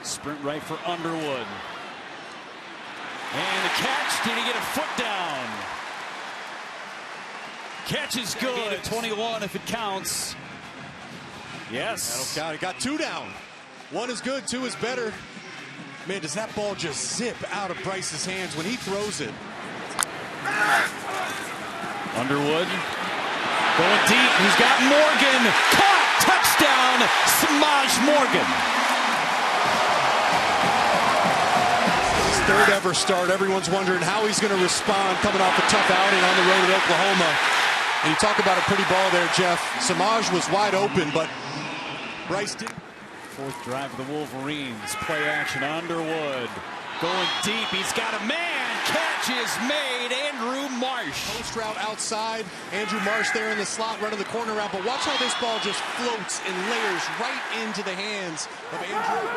Sprint right for Underwood. And the catch, did he get a foot down? Catch is good at 21 if it counts. Yes. That'll count. He got 2 down. 1 is good, 2 is better. Man, does that ball just zip out of Bryce's hands when he throws it. Underwood going deep. He's got Morgan. Caught. Touchdown. Samaj Morgan. His 3rd ever start. Everyone's wondering how he's going to respond coming off a tough outing on the road at Oklahoma. And you talk about a pretty ball there, Jeff. Samaj was wide open, but Bryce didn't. 4th drive of the Wolverines. Play action. Underwood going deep. He's got a man. Catch is made. Andrew Marsh. Post route outside. Andrew Marsh there in the slot running the corner route. But watch how this ball just floats and layers right into the hands of Andrew.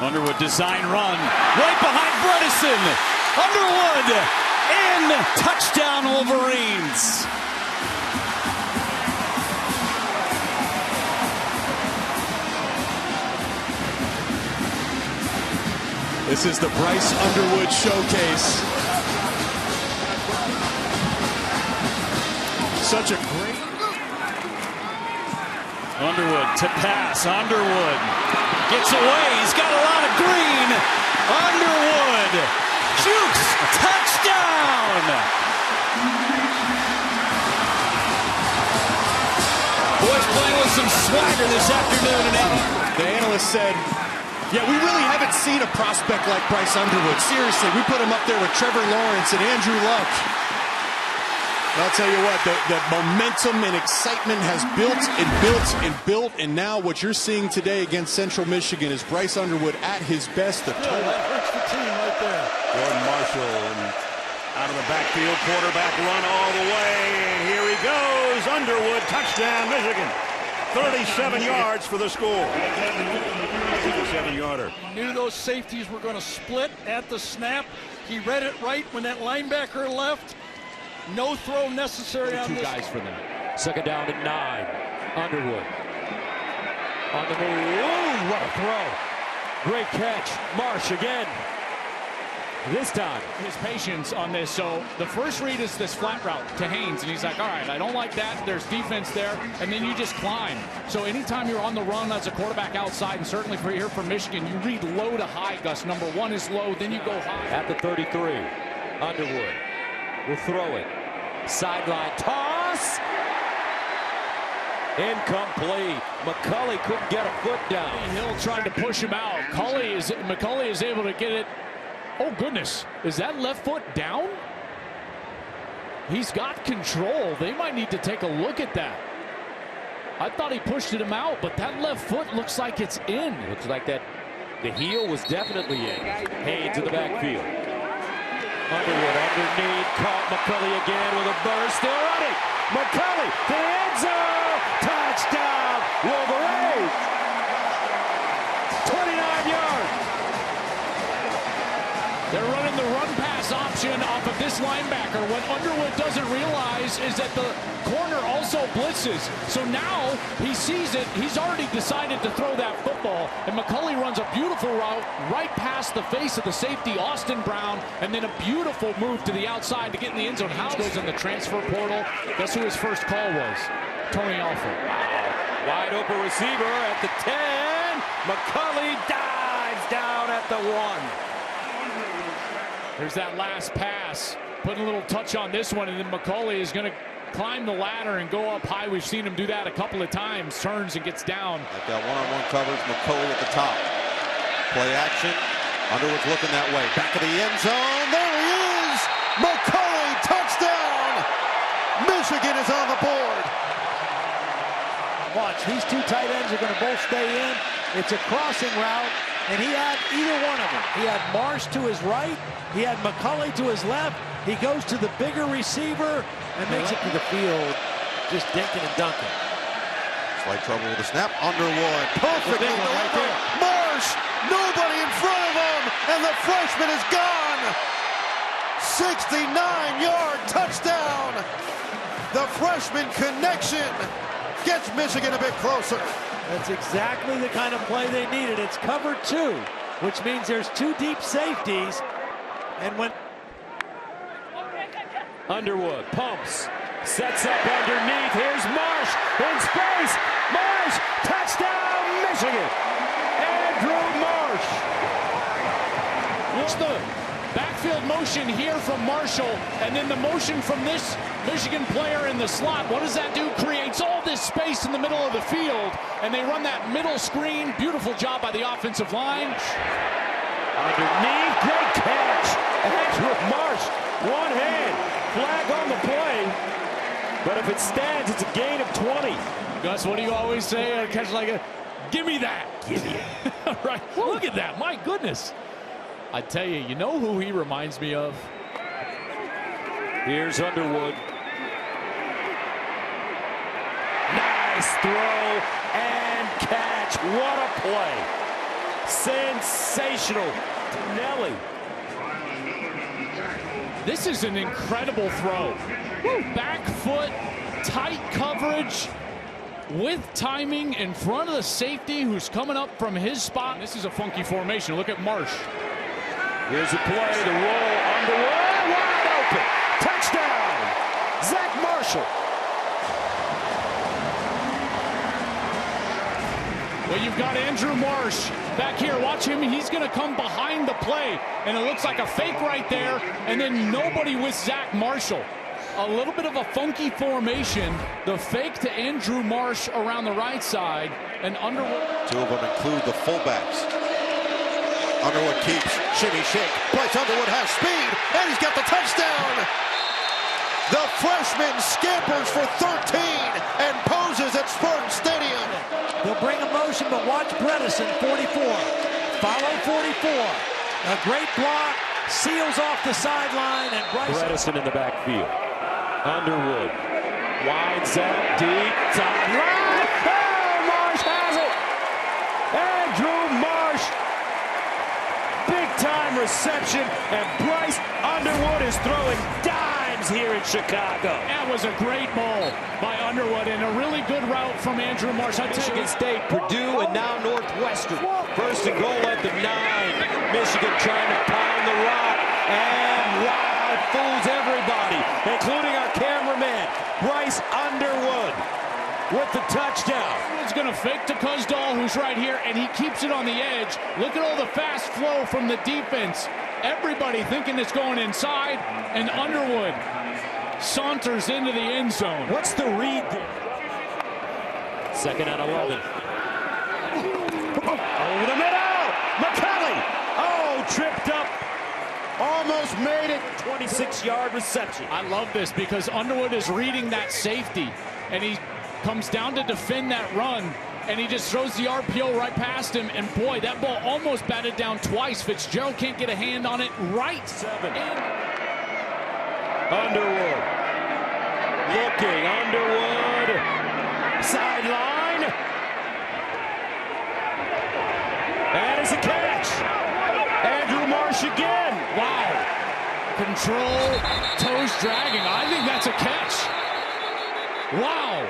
Underwood design run. Right behind Bredesen. Underwood in. Touchdown Wolverines. This is the Bryce Underwood showcase. Such a great... Underwood to pass. Underwood gets away. He's got a lot of green. Underwood jukes. Touchdown. Boys playing with some swagger this afternoon. The analyst said, yeah, we really haven't seen a prospect like Bryce Underwood. Seriously, we put him up there with Trevor Lawrence and Andrew Luck. I'll tell you what, the momentum and excitement has built and built and built, and now what you're seeing today against Central Michigan is Bryce Underwood at his best. That hurts the team right there. Jordan Marshall and out of the backfield, quarterback run all the way, and here he goes. Underwood, touchdown, Michigan. 37 yards for the score. 7-yarder. Knew those safeties were going to split at the snap. He read it right when that linebacker left. No throw necessary on this. 2 guys for them. 2nd down and 9. Underwood on the move. Ooh, what a throw. Great catch. Marsh again. This time. His patience on this. So the first read is this flat route to Haynes, and he's like, all right, I don't like that. There's defense there, and then you just climb. So anytime you're on the run as a quarterback outside, and certainly for here from Michigan, you read low to high, Gus. Number 1 is low, then you go high. At the 33, Underwood will throw it. Sideline toss. Incomplete. McCulley couldn't get a foot down. Hill tried to push him out. McCulley is able to get it. Oh, goodness. Is that left foot down? He's got control. They might need to take a look at that. I thought he pushed him out, but that left foot looks like it's in. Looks like that the heel was definitely in. Haynes in the backfield. Underwood underneath. Caught McCulley again with a burst. Still running. McCulley to the end zone. Touchdown, Wolverines. 29 yards. They're running the run pass option off of this linebacker. What Underwood doesn't realize is that the corner also blitzes. So now he sees it. He's already decided to throw that football. And McCulley runs a beautiful route right past the face of the safety, Austin Brown. And then a beautiful move to the outside to get in the end zone. House goes in the transfer portal. Guess who his first call was? Tony Alford. Wide open receiver at the 10. McCulley dives down at the 1. There's that last pass. Putting a little touch on this one, and then McCulley is going to climb the ladder and go up high. We've seen him do that a couple of times. Turns and gets down. Like that one-on-one coverage, McCulley at the top. Play action. Underwood's looking that way. Back of the end zone. There he is! McCulley, touchdown! Michigan is on the board. Watch, these 2 tight ends are going to both stay in. It's a crossing route, and he had either one of them. He had Marsh to his right. He had McCulley to his left. He goes to the bigger receiver and makes it to the field, just dinking and dunking. Slight trouble with the snap. Underwood, perfect big one right there. Marsh, nobody in front of him, and the freshman is gone. 69-yard touchdown. The freshman connection gets Michigan a bit closer. That's exactly the kind of play they needed. It's cover 2, which means there's 2 deep safeties. And when Underwood pumps, sets up underneath. Here's Marsh in space. Marsh, touchdown, Michigan. Andrew Marsh. Watch the backfield motion here from Marshall, and then the motion from this Michigan player in the slot. What does that do? Creates all this space in the middle of the field, and they run that middle screen. Beautiful job by the offensive line. Underneath, great catch. Andrew Marsh, one hand, flag on the play. But if it stands, it's a gain of 20. Gus, what do you always say? A catch like a, give me that. Give me it. Right. Look at that. My goodness. I tell you, you know who he reminds me of? Here's Underwood. Nice throw and catch. What a play. Sensational. Nelly. This is an incredible throw. Back foot, tight coverage, with timing in front of the safety who's coming up from his spot. This is a funky formation. Look at Marsh. Here's a play, the roll, Underwood, wide open. Touchdown, Zach Marshall. Well, you've got Andrew Marsh back here. Watch him. He's going to come behind the play, and it looks like a fake right there, and then nobody with Zach Marshall. A little bit of a funky formation. The fake to Andrew Marsh around the right side, and Underwood. 2 of them include the fullbacks. Underwood keeps, shimmy shake. Bryce Underwood has speed, and he's got the touchdown. The freshman scampers for 13 and poses at Spartan Stadium. they'll bring a motion, but watch Bredesen, 44. Follow 44. A great block, seals off the sideline, and Bredesen in the backfield. Underwood winds up deep, sideline. Oh, Marsh has it. Andrew Marsh. Big-time reception, and Bryce Underwood is throwing dimes here in Chicago. That was a great ball by Underwood and a really good route from Andrew Marsh. Michigan State, Purdue, and now Northwestern. First and goal at the 9. Michigan trying to pound the rock, and wow, it fools everybody, including our cameraman, Bryce Underwood, with the touchdown. He's going to fake to Kuzdal, who's right here, and he keeps it on the edge. Look at all the fast flow from the defense. Everybody thinking it's going inside, and Underwood saunters into the end zone. What's the read there? 2nd and 11. Over the middle! McCulley! Oh, tripped up. Almost made it. 26-yard reception. I love this because Underwood is reading that safety, and he comes down to defend that run, and he just throws the RPO right past him, and boy, that ball almost batted down twice. Fitzgerald can't get a hand on it. Right. 7. Underwood. Looking. Underwood. Sideline. And it's a catch. Andrew Marsh again. Wow. Control, toes dragging. I think that's a catch. Wow.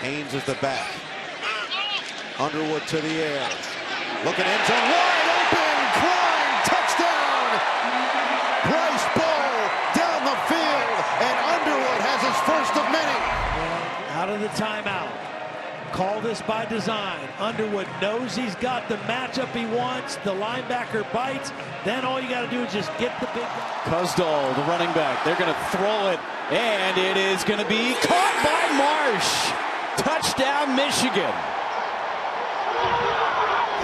Haynes is the back. Underwood to the air. Looking end zone, wide open, Klein, touchdown! Bryce ball down the field, and Underwood has his first of many. Out of the timeout. Call this by design. Underwood knows he's got the matchup he wants. The linebacker bites. Then all you got to do is just get the big guy. Kuzdal, the running back. They're going to throw it, and it is going to be caught by Marsh. Touchdown, Michigan.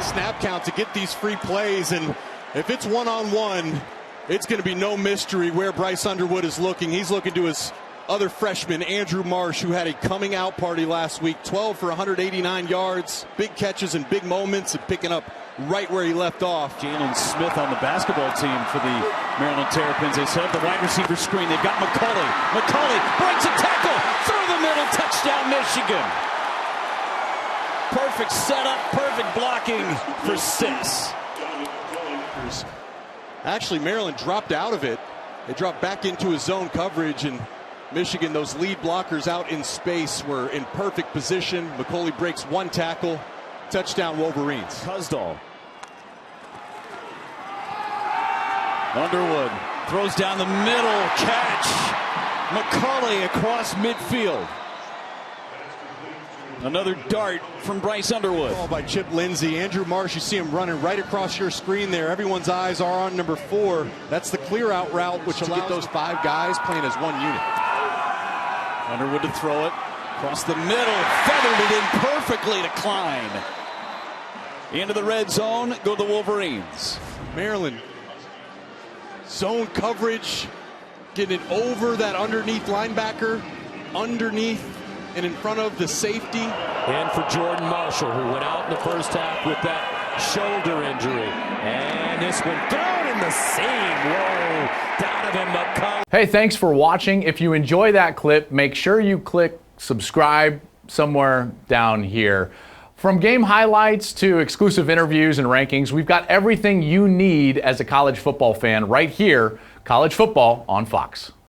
Snap count to get these free plays, and if it's one-on-one, it's going to be no mystery where Bryce Underwood is looking. He's looking to his other freshman, Andrew Marsh, who had a coming-out party last week. 12 for 189 yards, big catches and big moments, and picking up right where he left off. Jalen Smith on the basketball team for the Maryland Terrapins. They set up the wide receiver screen. They've got McCulley. McCulley breaks a tackle through the middle. Touchdown, Michigan. Perfect setup, perfect blocking for 6. Actually, Maryland dropped out of it. They dropped back into his zone coverage, and Michigan, those lead blockers out in space were in perfect position. McCauley breaks one tackle. Touchdown Wolverines. Huddle. Underwood throws down the middle. Catch. McCauley across midfield. Another dart from Bryce Underwood. Ball by Chip Lindsey. Andrew Marsh, you see him running right across your screen there. Everyone's eyes are on number 4. That's the clear out route, which allows get those 5 guys playing as one unit. Underwood to throw it across the middle. Feathered it in perfectly to Klein. Into the red zone go the Wolverines. Maryland. Zone coverage. Getting it over that underneath linebacker. Underneath and in front of the safety. And for Jordan Marshall, who went out in the first half with that shoulder injury. And this one thrown in the seam. Whoa, Donovan McCulley. Hey, thanks for watching. If you enjoy that clip, make sure you click subscribe somewhere down here. From game highlights to exclusive interviews and rankings, we've got everything you need as a college football fan right here. College football on Fox.